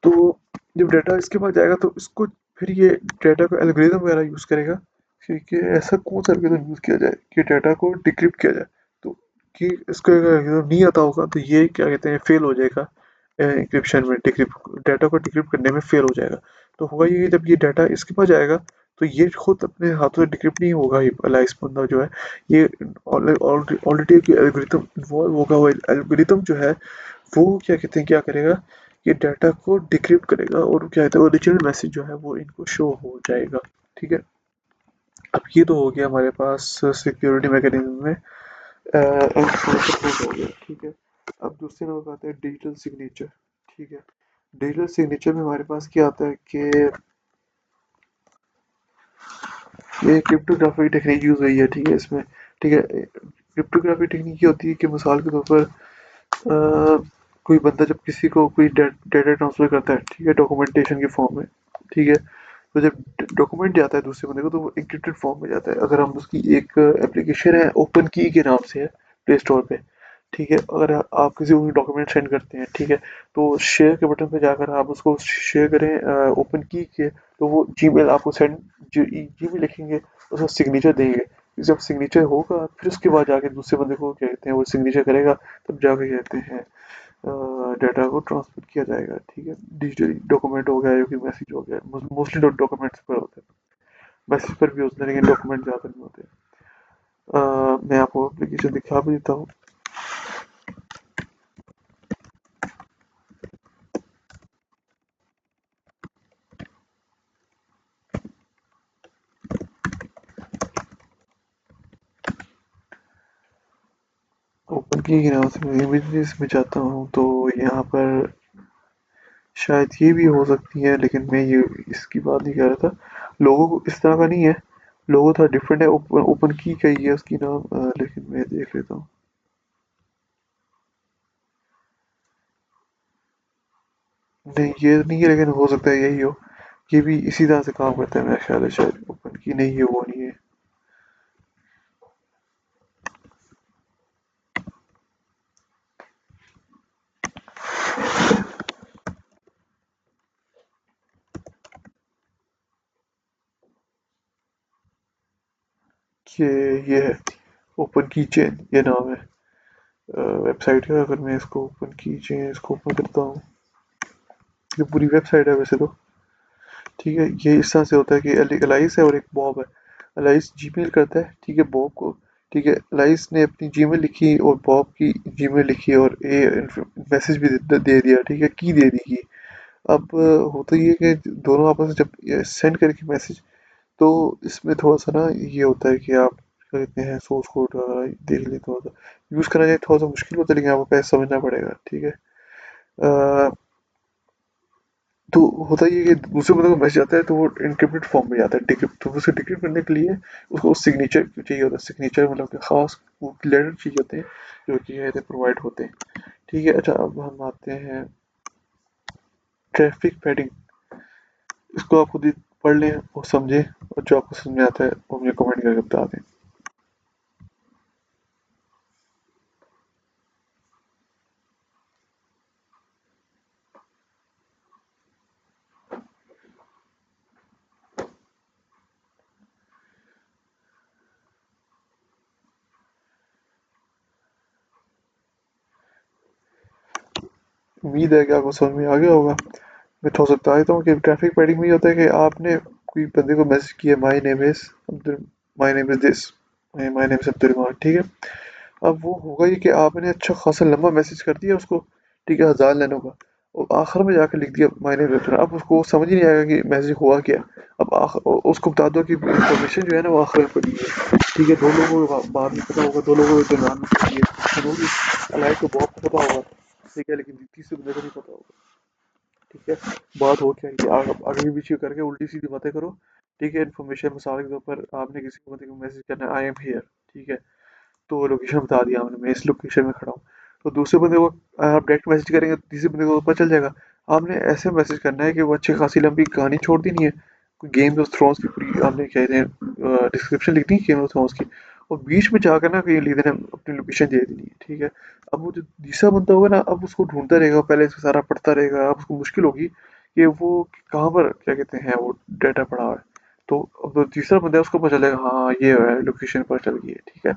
तो जब डाटा इसके पास जाएगा तो इसको फिर ये डाटा को एल्गोरिथम वगैरह यूज़ करेगा कि ऐसा कौन सा एल्गोरिथम यूज़ किया जाए कि डाटा को डिक्रिप्ट किया जाए। तो कि इसको अगर एल्गोरिथम नहीं आता होगा तो ये क्या कहते हैं फेल हो जाएगा, इंक्रिप्शन में डिक्रिप्ट डाटा को डिक्रिप्ट करने में फेल हो जाएगा। तो होगा ये जब ये डाटा इसके पास जाएगा तो ये खुद अपने हाथों से डिक्रिप्ट नहीं होगा, ये वाला इस बंदा जो है ये ऑलरेडी एल्गोरिथम इन्वॉल्व होगा। वो एल्गोरिथम जो है वो क्या कहते हैं क्या करेगा, ये डाटा को डिक्रिप्ट करेगा और क्या कहते हैं ओरिजिनल मैसेज जो है वो इनको शो हो जाएगा। ठीक है, अब ये तो हो गया हमारे पास सिक्योरिटी मैकेनिज्म में एनक्रिप्शन हो गया। ठीक है, अब दूसरे नंबर पर आता है डिजिटल सिग्नेचर। ठीक है, डिजिटल सिग्नेचर में हमारे पास क्या आता है कि ये क्रिप्टोग्राफी टेक्निक यूज हुई है। ठीक है, इसमें ठीक है, क्रिप्टोग्राफी टेक्निक ये होती है कि मिसाल के तौर पर कोई बंदा जब किसी को कोई डाटा ट्रांसफर करता है, ठीक है, डॉक्यूमेंटेशन के फॉर्म में। ठीक है, तो जब डॉक्यूमेंट जाता है दूसरे बंदे को तो वो एन्क्रिप्टेड फॉर्म में जाता है। अगर हम उसकी एक एप्लीकेशन है ओपन की के नाम से है प्ले स्टोर पे। ठीक है, अगर आप किसी को डॉक्यूमेंट सेंड करते हैं, ठीक है, तो शेयर के बटन पे जाकर आप उसको शेयर करें ओपन की के, तो वो जीमेल आपको सेंड, जो जीमेल लिखेंगे उसका सिग्नेचर देंगे। जब सिग्नेचर होगा फिर उसके बाद जाके दूसरे बंदे को क्या कहते हैं वो सिग्नेचर करेगा, तब जाके कहते हैं डाटा को ट्रांसफर किया जाएगा। ठीक है, डिजिटली डॉक्यूमेंट हो गया या फिर मैसेज हो गया, मोस्टली डॉक्यूमेंट्स पर होते हैं, मैसेज पर भी होते हैं लेकिन डॉक्यूमेंट ज़्यादा नहीं होते। मैं आपको एप्लीकेशन दिखा भी देता हूँ। ओपन की नाम से मैं इमेजेस में जाता हूँ तो यहाँ पर शायद ये भी हो सकती है, लेकिन मैं ये इसकी बात नहीं कर रहा था। लोगों को इस तरह का नहीं है, लोगो थोड़ा डिफरेंट है। ओपन ओपन की का ही है उसकी नाम, लेकिन मैं देख लेता हूँ। नहीं ये नहीं है, लेकिन हो सकता है यही हो। ये भी इसी तरह से काम करता है मेरा ख्याल है, शायद ओपन की नहीं है, वो नहीं है। ये है ओपन की चेन, ये नाम है वेबसाइट का। अगर मैं इसको ओपन की चेन इसको ओपन करता हूँ, ये पूरी वेबसाइट है वैसे तो। ठीक है, ये इस तरह से होता है कि एलाइस है और एक बॉब है। एलाइस जीमेल करता है, ठीक है, बॉब को। ठीक है, एलाइस ने अपनी जीमेल लिखी और बॉब की जीमेल लिखी और ये मैसेज भी दे दिया, ठीक है, की दे दी की। अब होता ये है कि दोनों आपस में जब सेंड करके मैसेज, तो इसमें थोड़ा सा ना ये होता है कि आप क्या कहते हैं सोर्स कोड वगैरह देख लें, थोड़ा सा यूज़ करना चाहिए, थोड़ा सा मुश्किल होता है लेकिन आपको पहले समझना पड़ेगा। ठीक है, तो होता ये है कि दूसरे बंदे को मैसेज आता है तो वो इनक्रिप्टेड फॉर्म में जाता है, डिक्रिप्ट, तो उसे डिक्रिप्ट करने के लिए उसको सिग्नेचर चाहिए होता है। सिग्नेचर मतलब कि खास वो लेटर चाहिए होते हैं जो कि कहते हैं प्रोवाइड होते हैं। ठीक है, अच्छा अब हम आते हैं ट्रैफिक पैडिंग। इसको आप खुद ही पढ़ लें और समझें, और जो आपको समझ में आता है वो मुझे कमेंट करके बता दें। उम्मीद है कि आपको समझ में आ गया होगा। मैं थोड़ा सा बता देता हूँ कि ट्रैफिक पैडिंग में ये होता है कि आपने कोई बंदे को मैसेज किया, my name is Abdul, my name is this, my name is Abdul Rahman. ठीक है, अब वो होगा ये कि आपने अच्छा खासा लंबा मैसेज कर दिया उसको, ठीक है, 1000 लाइनों का, और आखिर में जाकर लिख दिया my name is Abdul Rahman. अब उसको समझ ही नहीं आएगा कि मैसेज हुआ क्या। अब उसको बता दो कि इंफॉर्मेशन जो है ना वो आखिर में पड़ी है। ठीक है, दो लोगों को बाद में पता होगा, दो लोगों को दरमियान में पड़ी है, होगी। अलाइट को बहुत पता होगा, ठीक है, लेकिन तीसरे बंदे को नहीं पता होगा। ठीक है, बात हो क्या है कि आगे पीछे करके उल्टी सीधी बातें करो। ठीक है, इन्फॉर्मेशन मिसाल के तौर पर आपने किसी को मतलब मैसेज करना है आई एम हियर, ठीक है, तो लोकेशन बता दिया हमने, मैं इस लोकेशन में खड़ा हूँ। तो दूसरे बंदे को आप डायरेक्ट मैसेज करेंगे तो तीसरे बंदे को तो पता चल जाएगा। आपने ऐसे मैसेज करना है कि वो अच्छी खासी लंबी कहानी छोड़ दी नहीं है, कोई गेम्स ऑफ थ्रोन्स की पूरी आपने क्या कहते हैं डिस्क्रिप्शन लिख दी गेम ऑफ थ्रोन्स की, और बीच में जाकर ना कहीं लिख देना अपनी लोकेशन दे देनी है। ठीक है, अब वो जो तीसरा बंदा होगा ना, अब उसको ढूंढता रहेगा, पहले से सारा पढ़ता रहेगा, अब उसको मुश्किल होगी कि वो कहाँ पर क्या कहते हैं वो डाटा पड़ा हुआ है। तो अब जो तीसरा बंदा है उसको पता चलेगा, हाँ ये है लोकेशन पर चल गई है। ठीक है,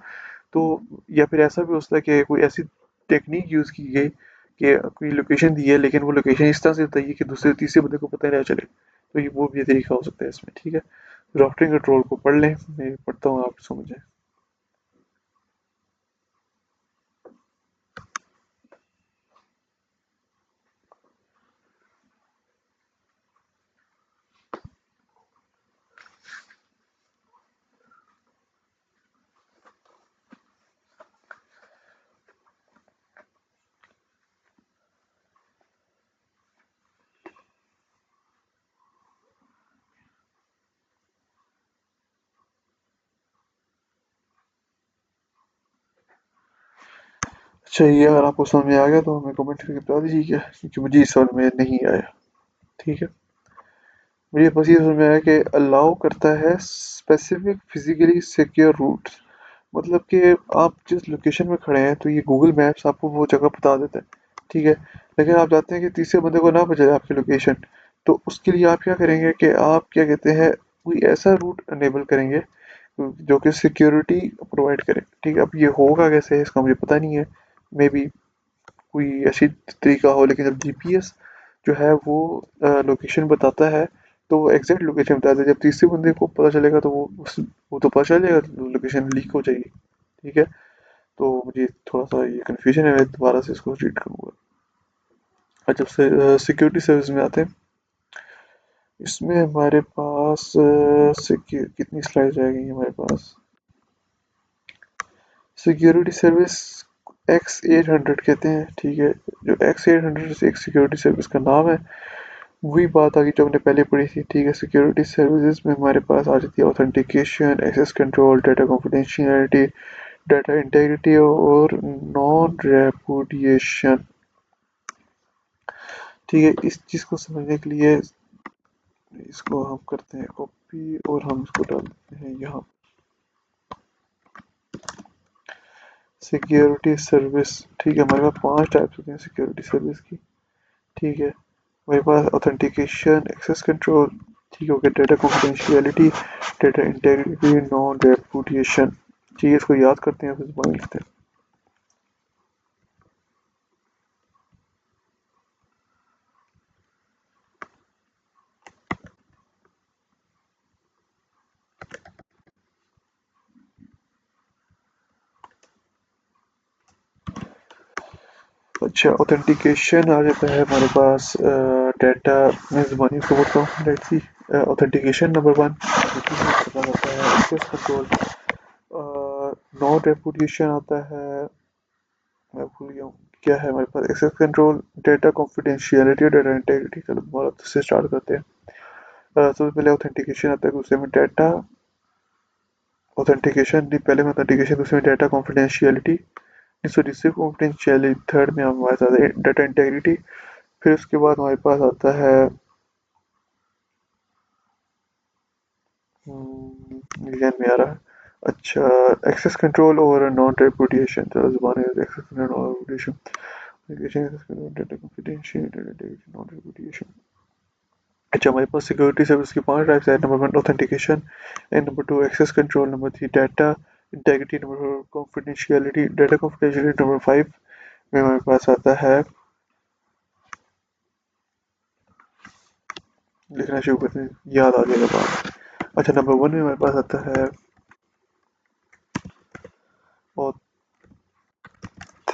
तो या फिर ऐसा भी हो सकता है कि कोई ऐसी टेक्निक यूज़ की गई कि कोई लोकेशन दी है लेकिन वो लोकेशन इस तरह से बताइए कि दूसरे तीसरे बंदे को पता ही ना चले, तो ये वो भी तरीका हो सकता है इसमें। ठीक है, ड्राफ्टिंग कंट्रोल को पढ़ लें, मैं पढ़ता हूँ आप समझें। अच्छा, ये अगर आपको समझ में आ गया तो हमें कमेंट करके बता दीजिए क्या, क्योंकि मुझे इस समझ में नहीं आया। ठीक है, मुझे बस ये समझ में आया कि अलाउ करता है स्पेसिफिक फिजिकली सिक्योर रूट्स, मतलब कि आप जिस लोकेशन में खड़े हैं तो ये गूगल मैप्स आपको वो जगह बता देता है। ठीक है, लेकिन आप चाहते हैं कि तीसरे बंदे को ना पता चले आपकी लोकेशन, तो उसके लिए आप क्या करेंगे कि आप क्या कहते हैं कोई ऐसा रूट अनेबल करेंगे जो कि सिक्योरिटी प्रोवाइड करे। ठीक है, अब ये होगा कैसे इसका मुझे पता नहीं है, मे बी कोई ऐसी तरीका हो, लेकिन जब जीपीएस जो है वो लोकेशन बताता है तो वो एग्जैक्ट लोकेशन बताता है। जब तीसरे बंदे को पता चलेगा तो वो तो पता चलेगा, लोकेशन लीक हो जाएगी। ठीक है, तो मुझे थोड़ा सा ये कन्फ्यूजन है, मैं दोबारा से इसको रीड करूँगा। और जब से सिक्योरिटी सर्विस में आते हैं, इसमें हमारे पास कितनी स्लाइड रह गई है हमारे पास। सिक्योरिटी सर्विस X800 कहते हैं। ठीक है, जो X800 से एक सिक्योरिटी सर्विस का नाम है, वही बात आ गई जो हमने पहले पढ़ी थी। ठीक है, सिक्योरिटी सर्विसेज में हमारे पास आ जाती है authentication, access control, data confidentiality, data integrity और नॉन रेपुडिएशन। ठीक है, इस चीज़ को समझने के लिए इसको हम करते हैं कॉपी और हम इसको डालते हैं यहाँ। सिक्योरिटी सर्विस, ठीक है, हमारे पास 5 टाइप्स होते हैं सिक्योरिटी सर्विस की। ठीक है, हमारे पास ऑथेंटिकेशन, एक्सेस कंट्रोल, ठीक हो गया, data confidentiality, data integrity, non repudiation. ठीक है, इसको याद करते हैं, फिर जुबान लिखते हैं। अच्छा, ऑथेंटिकेशन आ जाता है हमारे पास डाटा, मैं जुबानी इसको बोलता हूँ, लेट्स सी। ऑथेंटिकेशन नंबर 1 आता है, एक्सेस कंट्रोल, नॉन रेपुडिएशन आता है, मैं भूल गया हूँ क्या है हमारे पास, एक्सेस कंट्रोल, डाटा कॉन्फिडेंशियलिटी और डाटा इंटेग्रिटी। चलो दोबारा से स्टार्ट करते हैं। सबसे पहले ऑथेंटिकेशन आता है, दूसरे में डाटा ऑथेंटिकेशन नहीं, पहले में ऑथेंटिकेशन, दूसरे में डाटा कॉन्फिडेंशियलिटी, सॉरी सिर्फ कॉन्फिडेंशियलिटी, थर्ड में हमारे पास आता है डाटा इंटेग्रिटी। फिर उसके बाद हमारे पास आता है ध्यान में आ रहा है, अच्छा, एक्सेस कंट्रोल और नॉन रेपुडिएशन। चलो जुबान है, access control, non repudiation, data confidential, data integrity, non repudiation. अच्छा, हमारे पास सिक्योरिटी सर्विस की 5 टाइप्स है। Number 1 authentication, and number 2 access control, number 3 data integrity, number 4 confidentiality, data confidentiality, number 5 में हमारे पास आता है, लिखना शुरू करते हैं, याद आ जाएगा बाद। अच्छा, नंबर 1 में हमारे पास आता है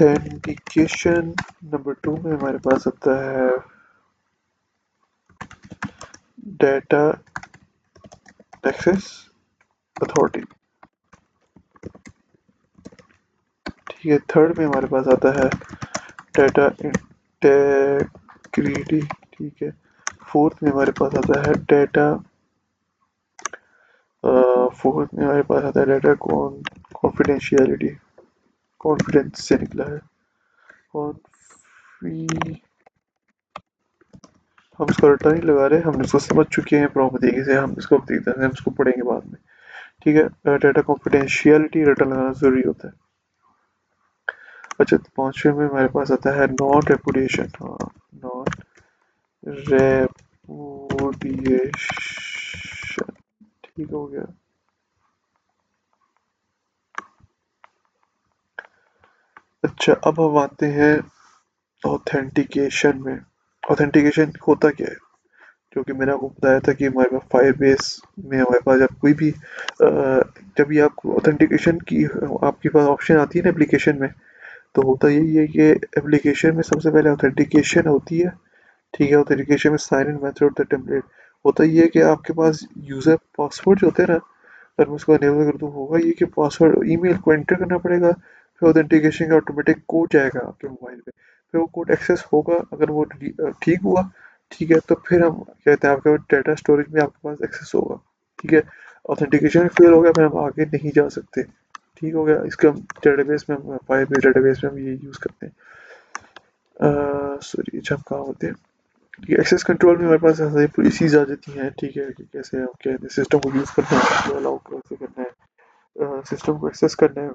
ऑथेंटिकेशन, नंबर 2 में हमारे पास आता है डाटा एक्सेस अथॉरिटी। ठीक है, थर्ड में हमारे पास आता है डाटा इंटेग्रिटी। ठीक है, फोर्थ में हमारे पास आता है डाटा फोर्थ में हमारे पास आता है डाटा कॉन्फिडेंशियलिटी, कॉन्फिडेंस से निकला है कॉन्फी, हम इसको रट्टा नहीं लगा रहे, हम इसको समझ चुके हैं प्रॉपर तरीके से, हम इसको देखते हैं, हम इसको पढ़ेंगे बाद में। ठीक है, डाटा कॉन्फिडेंशियलिटी रट्टा लगाना जरूरी होता है। अच्छा, तो पांचवे में हमारे पास आता है नॉन रेपुडिएशन। हाँ, नॉन रेपुडिएशन, ठीक हो गया। अच्छा, अब हम आते हैं ऑथेंटिकेशन में। ऑथेंटिकेशन होता क्या है, जो कि मैंने आपको बताया था कि हमारे पास फायर बेस में हमारे पास जब कोई भी जब भी आप ऑथेंटिकेशन की आपके पास ऑप्शन आती है ना एप्लीकेशन में, तो होता यही है कि एप्लीकेशन में सबसे पहले ऑथेंटिकेशन होती है। ठीक है, ऑथेंटिकेशन में sign in method the template होता ही है कि आपके पास यूज़र पासवर्ड जो होते हैं ना, अगर मैं उसको अनेबल कर दूँ, होगा ये कि पासवर्ड ईमेल को एंटर करना पड़ेगा, फिर ऑथेंटिकेशन का ऑटोमेटिक कोड जाएगा आपके मोबाइल पे, फिर वो कोड एक्सेस होगा, अगर वो ठीक हुआ, ठीक है, तो फिर हम कहते हैं आपके डाटा स्टोरेज में आपके पास एक्सेस होगा। ठीक है, ऑथेंटिकेशन फेल हो गया, फिर हम आगे नहीं जा सकते। ठीक हो गया, इसका डेटाबेस में हम फायरबेस डेटाबेस में हम ये यूज़ करते हैं। सॉरी, जब कहाँ होते हैं, ठीक है, एक्सेस कंट्रोल में हमारे पास ऐसे पूरी चीज़ आ जाती हैं। ठीक है, कि कैसे हम कहते हैं सिस्टम को यूज़ करना है, उसको अलाउ कैसे करना है, सिस्टम को एक्सेस करना है।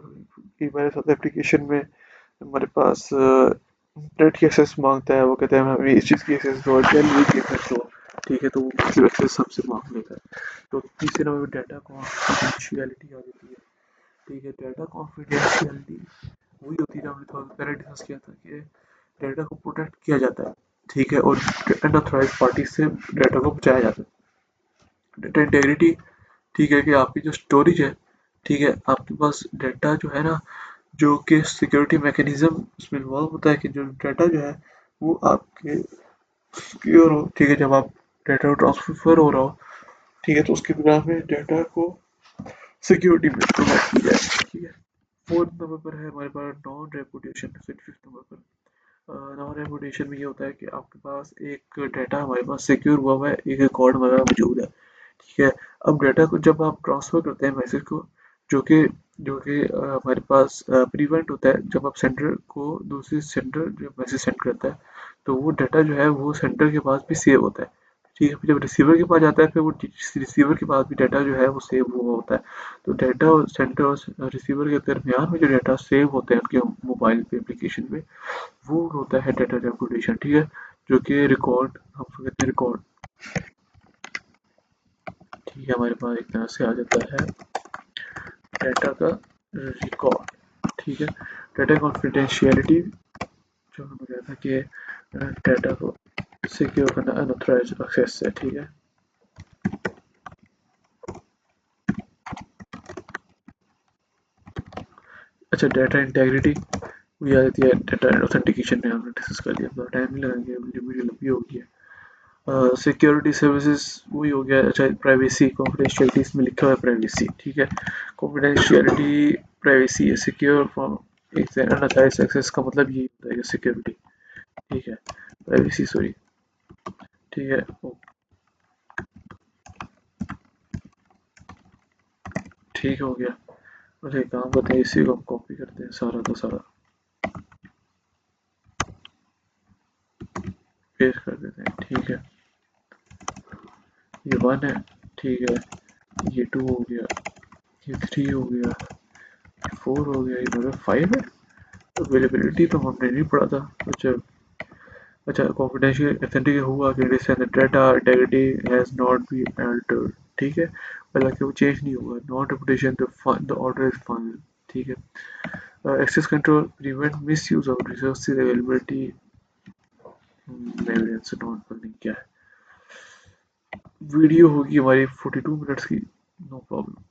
कि मेरे साथ एप्लीकेशन में हमारे पास इंटरनेट की एक्सेस मांगता है, वो कहते हैं हमें इस चीज़ की एक्सेस दो, डेल की एक्सेस दो। ठीक है, तो वो मतलब एक्सेस हमसे मांग लेता है। तो तीसरे नंबर पे डाटा कॉन्फिडेंशियलिटी आ जाती है। ठीक है, डाटा कॉन्फिडेंशियलिटी वही होती है, हमने थोड़ा पहले डिस्कस किया था कि डाटा को प्रोटेक्ट किया जाता है। ठीक है, और अनऑथराइज्ड पार्टी से डाटा को बचाया जाता है। डाटा इंटेग्रिटी, ठीक है, कि आपकी जो स्टोरेज है, ठीक है, आपके पास डाटा जो है ना, जो कि सिक्योरिटी मैकेनिज्म उसमें इन्वॉल्व होता है कि जो डाटा जो है वो आपके सिक्योर हो। ठीक है, जब आप डाटा ट्रांसफर हो रहा हो, ठीक है, तो उसके बिना में डाटा को सिक्योरिटी में प्रोवाइड की जाए। ठीक है, फोर्थ नंबर पर है हमारे पास नॉन रेपुटेशन। फिफ्थ नंबर पर नॉन रेपुटेशन में ये होता है कि आपके पास एक डाटा हमारे पास सिक्योर हुआ हुआ है, एक रिकॉर्ड हमारा मौजूद है। ठीक है, अब डाटा को जब आप ट्रांसफ़र करते हैं मैसेज को, जो कि हमारे पास प्रिवेंट होता है, जब आप सेंडर को दूसरे सेंडर जो मैसेज सेंड करता है, तो वो डाटा जो है वो सेंडर के पास भी सेव होता है। ठीक है, फिर जब रिसीवर के पास जाता है, फिर वो रिसीवर के पास भी डाटा जो है वो सेव हुआ होता है। तो डाटा और सेंडर और रिसीवर के दरमियान में जो डाटा सेव होते हैं उनके मोबाइल पे एप्लीकेशन पे, वो होता है डाटा रेपुटेशन। ठीक है, जो कि रिकॉर्ड हम कहते हैं रिकॉर्ड। ठीक है, हमारे पास एक तरह से आ जाता है डाटा का रिकॉर्ड। ठीक है, डाटा कॉन्फिडेंशियलिटी जो हमने कहा था कि डाटा को सिक्योर करना अनऑथराइज्ड एक्सेस से। ठीक है, अच्छा, डाटा इंटेग्रिटी भी आ जाती है। डाटा ऑथेंटिकेशन में हमने डिस्कस कर लिया, थोड़ा टाइम नहीं लगाएंगे, वीडियो लंबी हो गई है। सिक्योरिटी सर्विसेज वही हो गया। अच्छा, प्राइवेसी कॉन्फिडेंशियलिटी इसमें लिखा हुआ है प्राइवेसी। ठीक है, कॉन्फिडेंशियलिटी प्राइवेसी है सिक्योर फ्रॉम एक अनऑथराइज्ड एक्सेस का मतलब ये होता है कि सिक्योरिटी। ठीक है, प्राइवेसी सॉरी। ठीक है, ठीक हो गया। और एक काम करते हैं, इसी को हम कॉपी करते हैं सारा का सारा, पेस्ट कर देते हैं। ठीक है, ये 1 है। ठीक है, ये 2 हो गया, ये 3 हो गया, ये 4 हो गया, ये मतलब 5 है। अवेलेबिलिटी तो हमने नहीं पढ़ा था। अच्छा, अच्छा, कॉन्फिडेंशियल ऑथेंटिक हुआ कि data integrity has not been altered. ठीक है, हालांकि वो चेंज नहीं हुआ। Non reputation the order is final. ठीक है, access control prevent misuse of resources availability variance not burning क्या है। वीडियो होगी हमारी 42 मिनट्स की, नो प्रॉब्लम।